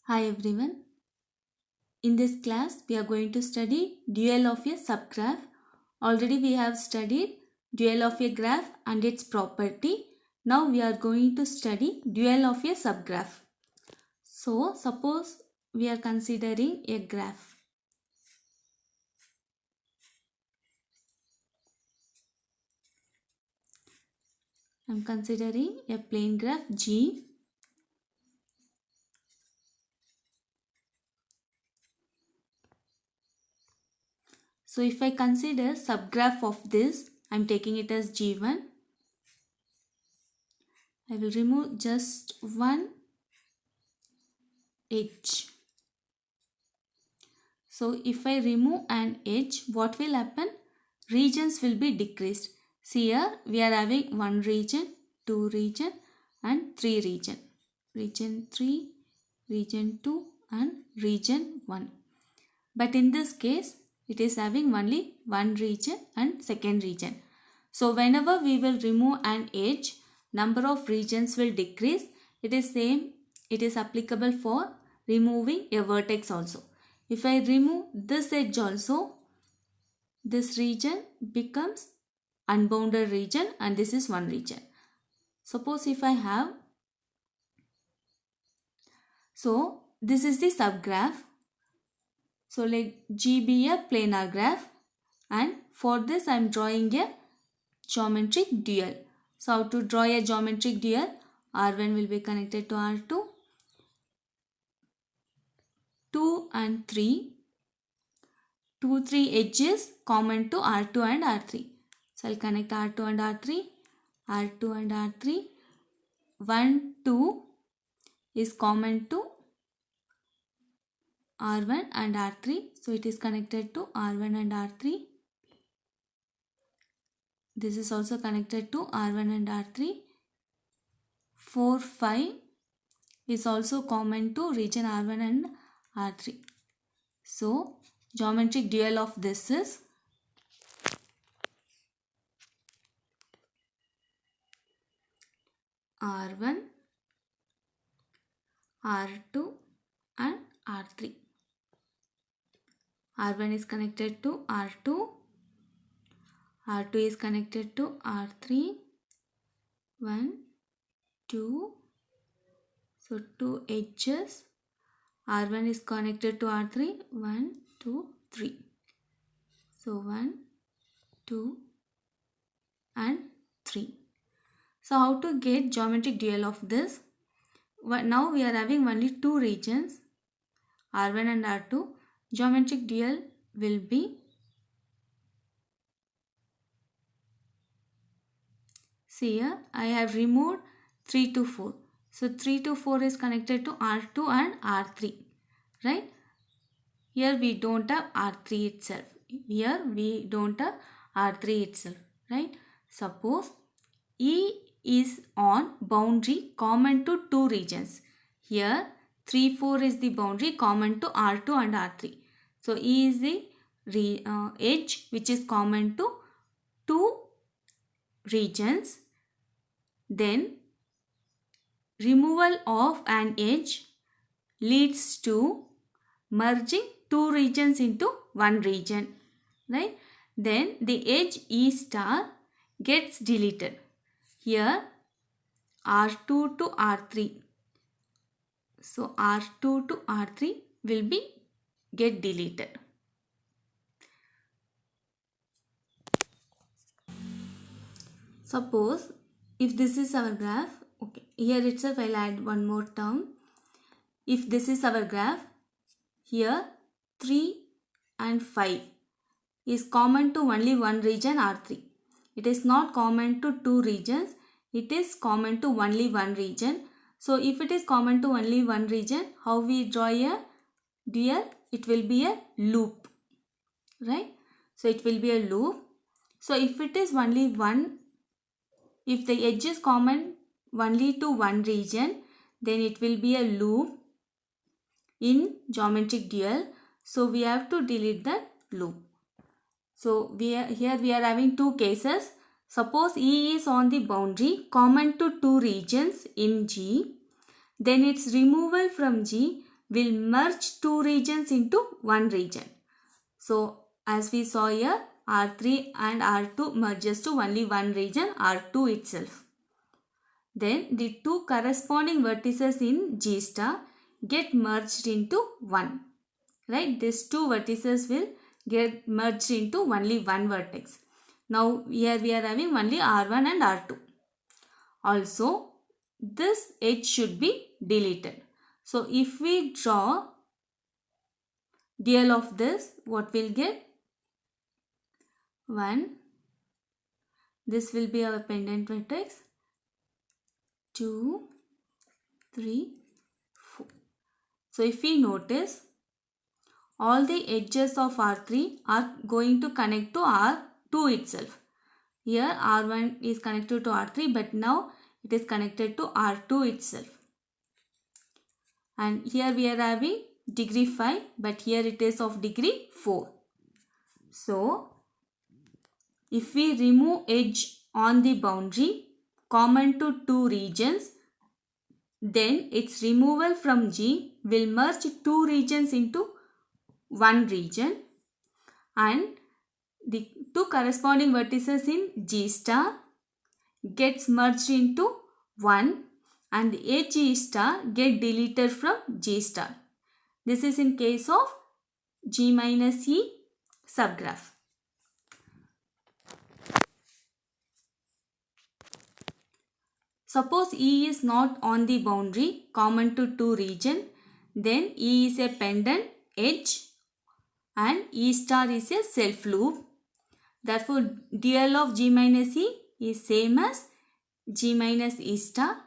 Hi everyone. In this class, we are going to study dual of a subgraph. Already we have studied dual of a graph and its property. Now we are going to study dual of a subgraph. So, suppose we are considering a graph. I am considering a plane graph G. So, if I consider subgraph of this, I am taking it as G1. I will remove just one edge. So if I remove an edge, what will happen? Regions will be decreased. See here, we are having one region, two region and three region. Region 3, region 2 and region 1. But in this case, it is having only one region and second region. So whenever we will remove an edge, number of regions will decrease. It is same, it is applicable for removing a vertex also. If I remove this edge also, this region becomes unbounded region and this is one region. Suppose if I have, so this is the subgraph. So let G be a planar graph and for this I am drawing a geometric dual. So how to draw a geometric dual? R1 will be connected to R2, 2 and 3. 2, 3 edges common to R2 and R3. So I'll connect R2 and R3, R2 and R3. 1, 2 is common to R1 and R3. So it is connected to R1 and R3. This is also connected to R1 and R3. 4, 5 is also common to region R1 and R3. So geometric dual of this is R1, R2 and R3. R1 is connected to R2, R2 is connected to R3, 1, 2, so 2 edges, R1 is connected to R3, 1, 2, 3. So 1, 2 and 3. So how to get geometric dual of this? Now we are having only two regions, R1 and R2. Geometric dual will be, see here I have removed 3 to 4. So 3 to 4 is connected to R2 and R3, right? Here we don't have R3 itself. Here we don't have R3 itself, right? Suppose E is on boundary common to two regions. Here 3, 4 is the boundary common to R2 and R3. So E is the edge which is common to two regions. Then removal of an edge leads to merging two regions into one region, right? Then the edge E star gets deleted. Here R2 to R3. So R2 to R3 will be get deleted. Suppose if this is our graph, okay, here itself I'll add one more term. If this is our graph, here 3 and 5 is common to only one region R3. It is not common to two regions. It is common to only one region. So if it is common to only one region, how we draw a dual? It will be a loop, right? So it will be a loop. So if it is only one, if the edge is common only to one region, then it will be a loop in geometric dual. So we have to delete the loop. So here we are having two cases. Suppose E is on the boundary common to two regions in G. Then its removal from G will merge two regions into one region. So as we saw here, R3 and R2 merges to only one region, R2 itself. Then the two corresponding vertices in G star get merged into one. Right? These two vertices will get merged into only one vertex. Now here we are having only R1 and R2. Also, this edge should be deleted. So if we draw dual of this, what we'll get? 1. This will be our pendant vertex. 2, 3, 4. So if we notice, all the edges of R3 are going to connect to R2 itself. Here R1 is connected to R3, but now it is connected to R2 itself. And here we are having degree 5, but here it is of degree 4. So if we remove edge on the boundary common to two regions, then its removal from G will merge two regions into one region, and the two corresponding vertices in G star gets merged into one, and the edge G star get deleted from G star. This is in case of G minus E subgraph. Suppose E is not on the boundary common to two regions, then E is a pendant edge and E star is a self loop. Therefore, dual of G minus E is same as G minus E star.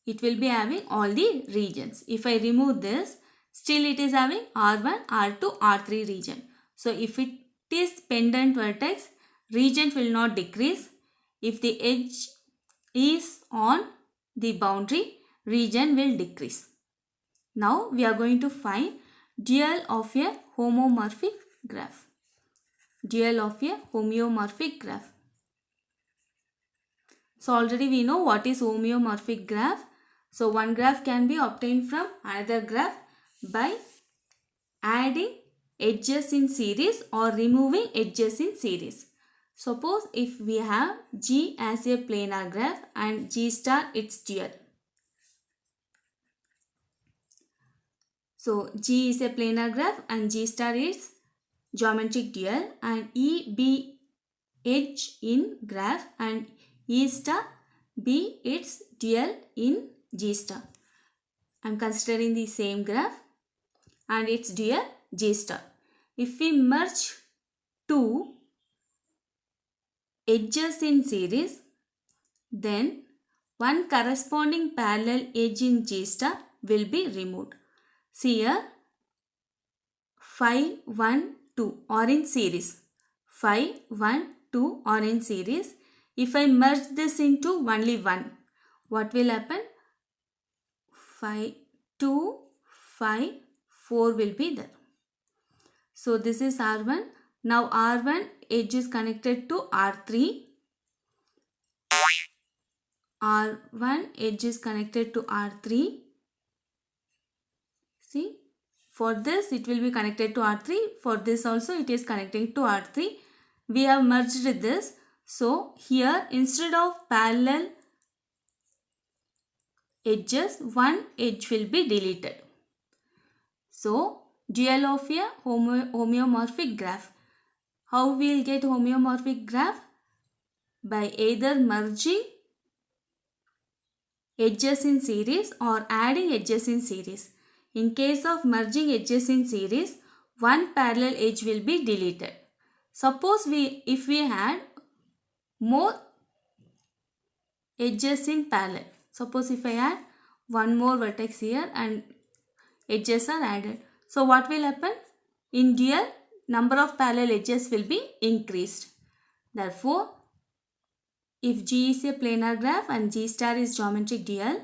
It will be having all the regions. If I remove this, still it is having R1, R2, R3 region. So if it is pendant vertex, region will not decrease. If the edge is on the boundary, region will decrease. Now we are going to find dual of a homomorphic graph. Dual of a homeomorphic graph. So already we know what is homeomorphic graph. So one graph can be obtained from another graph by adding edges in series or removing edges in series. Suppose if we have G as a planar graph and G star its dual. So G is a planar graph and G star is geometric dual, and E be edge in graph and E star be its dual in G star. I am considering the same graph and its dual G star. If we merge two edges in series, then one corresponding parallel edge in G star will be removed. See here, 5, 1, 2 are in series. 5, 1, 2 are in series. If I merge this into only 1, what will happen? 5, 2, 5, 4 will be there. So this is R1. Now R1 edge is connected to R3. R1 edge is connected to R3. See, for this it will be connected to R3. For this also it is connecting to R3. We have merged this. So here instead of parallel edges, one edge will be deleted. So dual of a homeomorphic graph. How we will get homeomorphic graph? By either merging edges in series or adding edges in series. In case of merging edges in series, one parallel edge will be deleted. Suppose if we had more edges in parallel. Suppose if I add one more vertex here and edges are added. So what will happen? In dual, number of parallel edges will be increased. Therefore, if G is a planar graph and G star is geometric dual,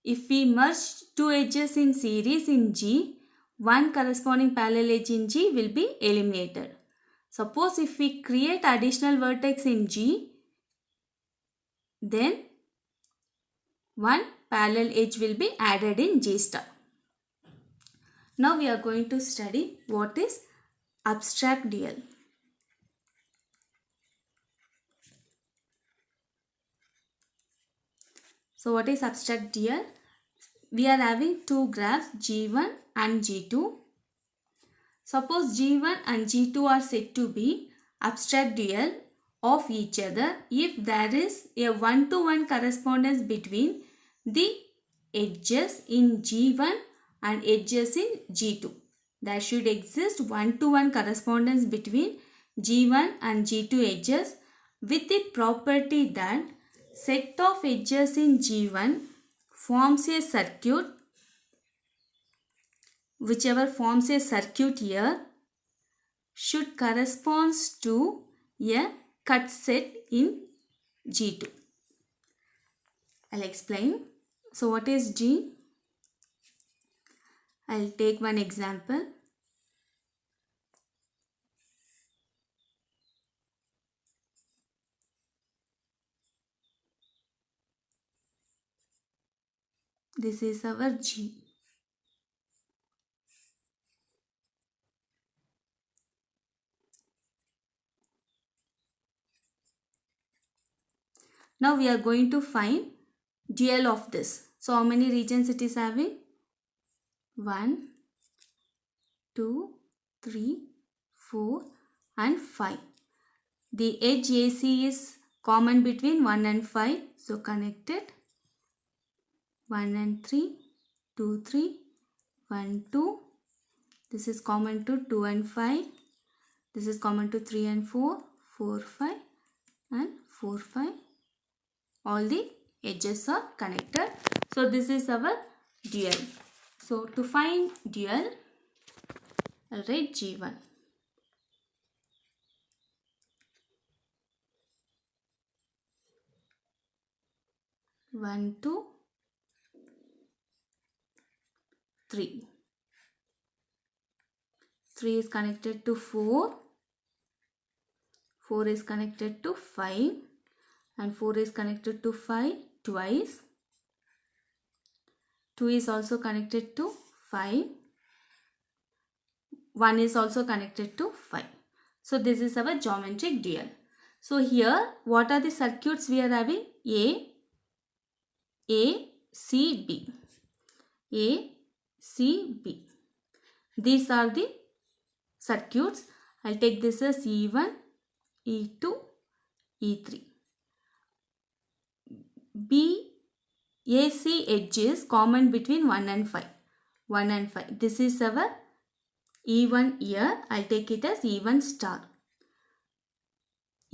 if we merge two edges in series in G, one corresponding parallel edge in G will be eliminated. Suppose if we create additional vertex in G, then one parallel edge will be added in G star. Now we are going to study what is abstract dual. So what is abstract dual? We are having two graphs G1 and G2. Suppose G1 and G2 are said to be abstract dual of each other if there is a one-to-one correspondence between the edges in G1 and edges in G2. There should exist one-to-one correspondence between G1 and G2 edges with the property that set of edges in G1 forms a circuit, whichever forms a circuit here should correspond to a cut set in G2. I'll explain. So what is G? I'll take one example. This is our G. Now we are going to find dual of this. So how many regions it is having? 1, 2, 3, 4 and 5. The edge AC is common between 1 and 5. So connected 1 and 3, 2, 3, 1, 2. This is common to 2 and 5. This is common to 3 and 4, 4, 5 and 4, 5. All the edges are connected. So this is our dual. So to find dual, I'll write G1. One, 2, 3. 3 is connected to 4. 4 is connected to 5. And 4 is connected to 5 twice. 2 is also connected to 5. 1 is also connected to 5. So this is our geometric dual. So here what are the circuits we are having? A, C, B. A, C, B. These are the circuits. I'll take this as E1, E2, E3. B, AC edges common between 1 and 5. 1 and 5. This is our E1 here. I'll take it as E1 star.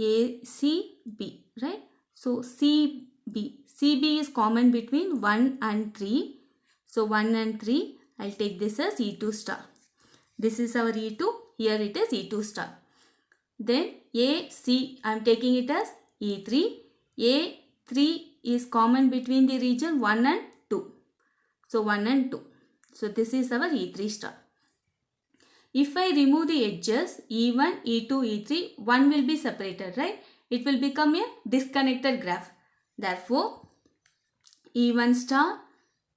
ACB, right? So CB. CB is common between 1 and 3. So 1 and 3. I'll take this as E2 star. This is our E2. Here it is E2 star. Then AC, I am taking it as E3. A3 is common between the region 1 and 2. So 1 and 2. So this is our E3 star. If I remove the edges E1, E2, E3, one will be separated, right? It will become a disconnected graph. Therefore, E1 star,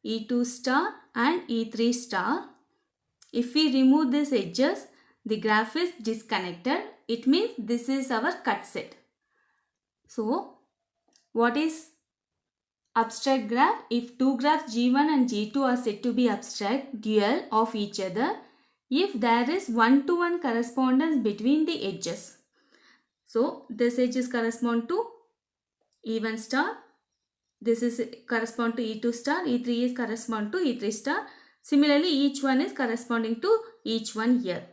E2 star and E3 star. If we remove these edges, the graph is disconnected. It means this is our cut set. So, what is abstract graph? If two graphs G1 and G2 are said to be abstract dual of each other, if there is one-to-one correspondence between the edges. So, this edges correspond to E1 star. This is correspond to E2 star. E3 is correspond to E3 star. Similarly, each one is corresponding to each one here.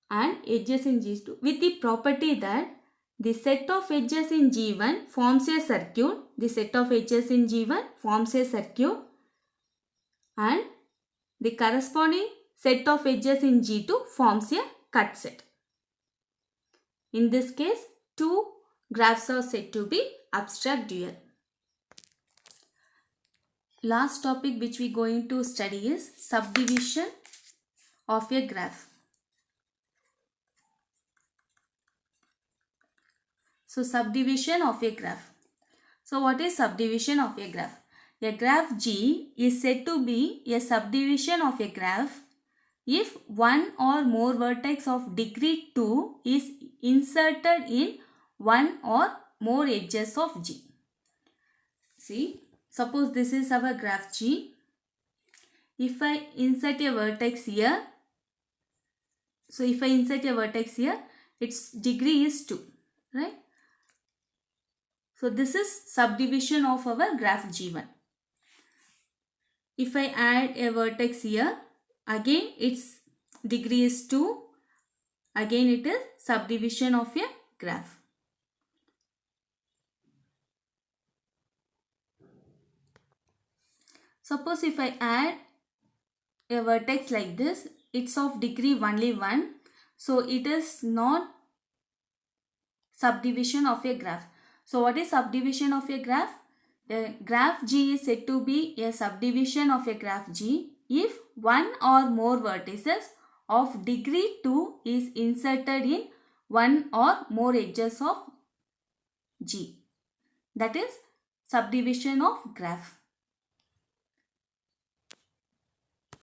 And edges in G2 with the property that the set of edges in G1 forms a circuit. The set of edges in G1 forms a circuit. And the corresponding set of edges in G2 forms a cut set. In this case, two graphs are said to be abstract dual. Last topic which we are going to study is subdivision of a graph. So subdivision of a graph. So what is subdivision of a graph? A graph G is said to be a subdivision of a graph if one or more vertex of degree 2 is inserted in one or more edges of G. See, suppose this is our graph G. If I insert a vertex here, so if I insert a vertex here, its degree is 2, right? So this is subdivision of our graph G1. If I add a vertex here, again its degree is 2. Again it is subdivision of a graph. Suppose if I add a vertex like this, it's of degree only 1. So it is not subdivision of a graph. So what is subdivision of a graph? A graph G is said to be a subdivision of a graph G if one or more vertices of degree 2 is inserted in one or more edges of G. That is subdivision of graph.